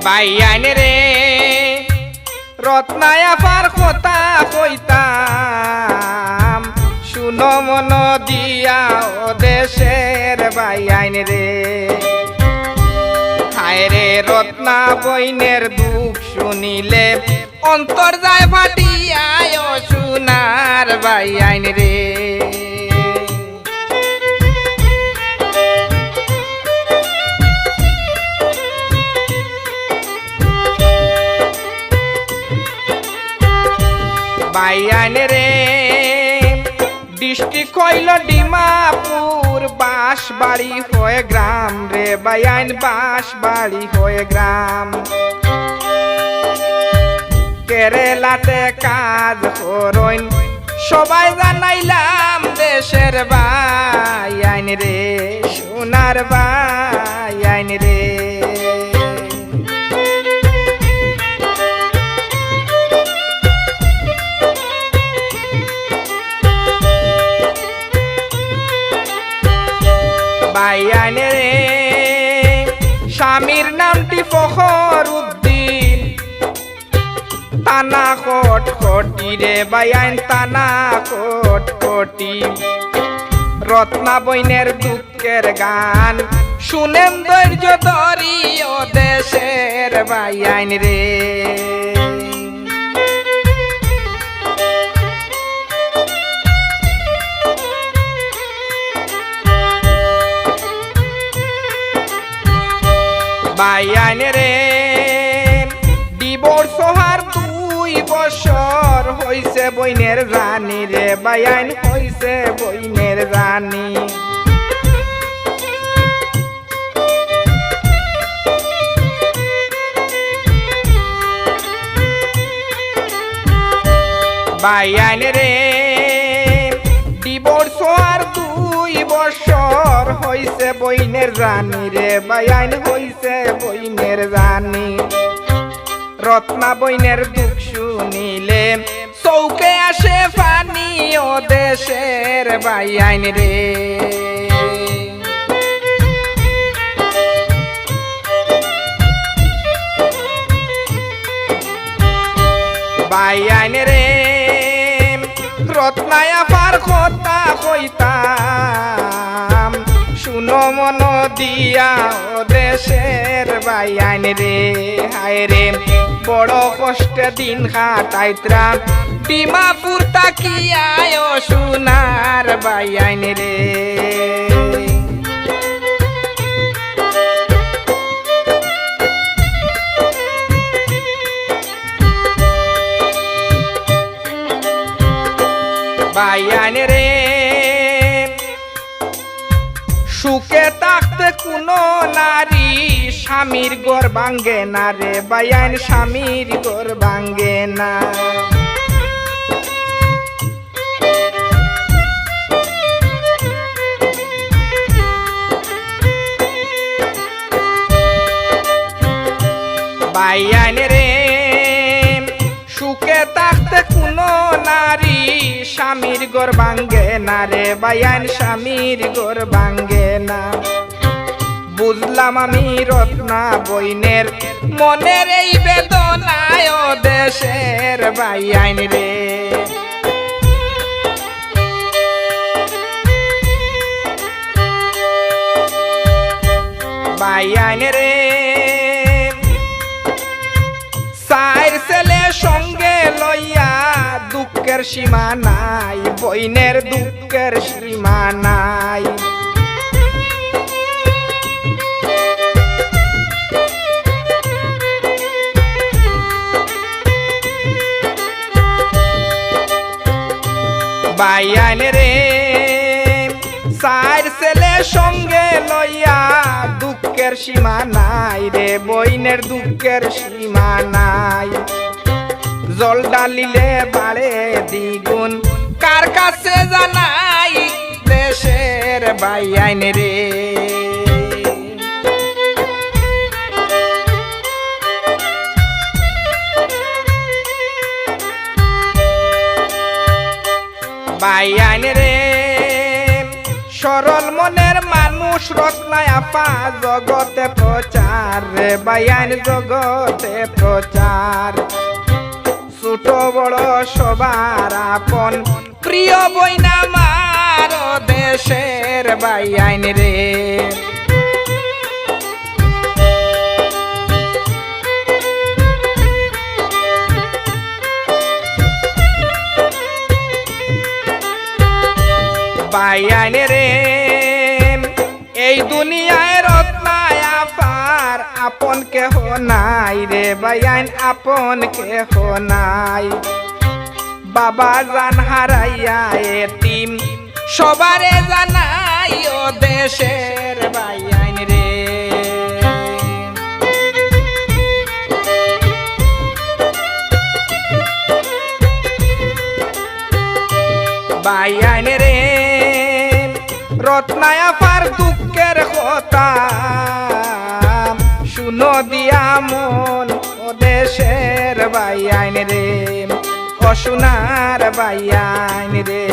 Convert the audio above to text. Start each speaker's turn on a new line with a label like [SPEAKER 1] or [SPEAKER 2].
[SPEAKER 1] বাইয়ান রে রত্নায় আপার কথা কইতাম শুনো মন দিয়া ও দেশের বাইয়ান রে হায় রে রত্না বইনের দুঃখ শুনিলে অন্তর যায় ফাটিয়া ও সোনার বাইয়ান রে বাইয়ান রে ডিস্ট্রিক্ট হইল ডিমাপুর বাঁশবাড়ি হয়ে গ্রাম রে বাইয়ান বাঁশবাড়ি হয়ে গ্রাম কেরালাতে কাজ করইন সবাই জানাইলাম দেশের বাইয়ান রে সোনার বাইয়ান রে বাইয়ান রে স্বামীর নামটি ফখরুদ্দিন তানা কটকটি রে বাইয়ান তানা কটকটি রত্না বইনের দুঃখের গান শুনেন ধৈর্য ধরি ও দেশের বাইয়ান রে বাইয়ান রে ডিভোর্স হওয়ার 2 বছর হইছে বইনের রানী রে বাইয়ান হইছে বইনের রানী বাইয়ান রে ডিভোর্স হওয়ার 2 বছর হইছে বইনের রানী রে বাইয়ান হইছে বইনের রানী রত্না বইনের দুঃখ শুনিলে চৌকে আসে পানি ও দেশের বাইয়ান রে বাইয়ান রে রত্নায় আপার কথা কইতাম শুনো মন দিয়া ও দেশের বাইয়ান রে হায় রে বড় কষ্টে দিন কাটাইত্রা ডিমাপুর তাকিয়া ও সোনার বাইয়ান রে বাইয়ান রে সুখে থাকতে কোনো নারী স্বামীর ঘর ভাঙ্গে না রে বাইয়ান স্বামীর ঘর ভাঙ্গে না বাইয়ান রে সুখে থাকতে কোনো নারী স্বামীর ঘর ভাঙ্গে না রে বাইয়ান স্বামীর ঘর ভাঙ্গে না বুঝলাম আমি রত্না বইনের মনের এই বেদনায় ও দেশের বাইয়ান রে বাইয়ান রে চার ছেলে সঙ্গে লইয়া দুঃখের সীমা নাই বইনের দুঃখের সীমা নাই বাইয়ান রে চার ছেলে সঙ্গে লইয়া দুঃখের সীমা নাই রে বইনের দুঃখের সীমা নাই জল ডালিলে বাড়ে দ্বিগুণ কার কাছে জানাই দেশের বাইয়ান রে বাইয়ান রে সরল মনের মানুষ রত্নায় আপা জগতে প্রচার রে বাইয়ান জগতে প্রচার ছোট বড় সবার আপন প্রিয় বইনা মার দেশের বাইয়ান রে বাইয়ান রে এই দুনিয়ায় রত্নায় আপার আপন কেহ নাই রে বাইয়ান আপন কেহ নাই বাবা জান হারাইয়া এতিম সবারে জানাই ও দেশের বাইয়ান রে বাইয়ান রে রত্নায় আপার দুঃখের কথা শুনো দিয়া মন ও দেশের বাইয়ান রে অসুনার বাইয়ান রে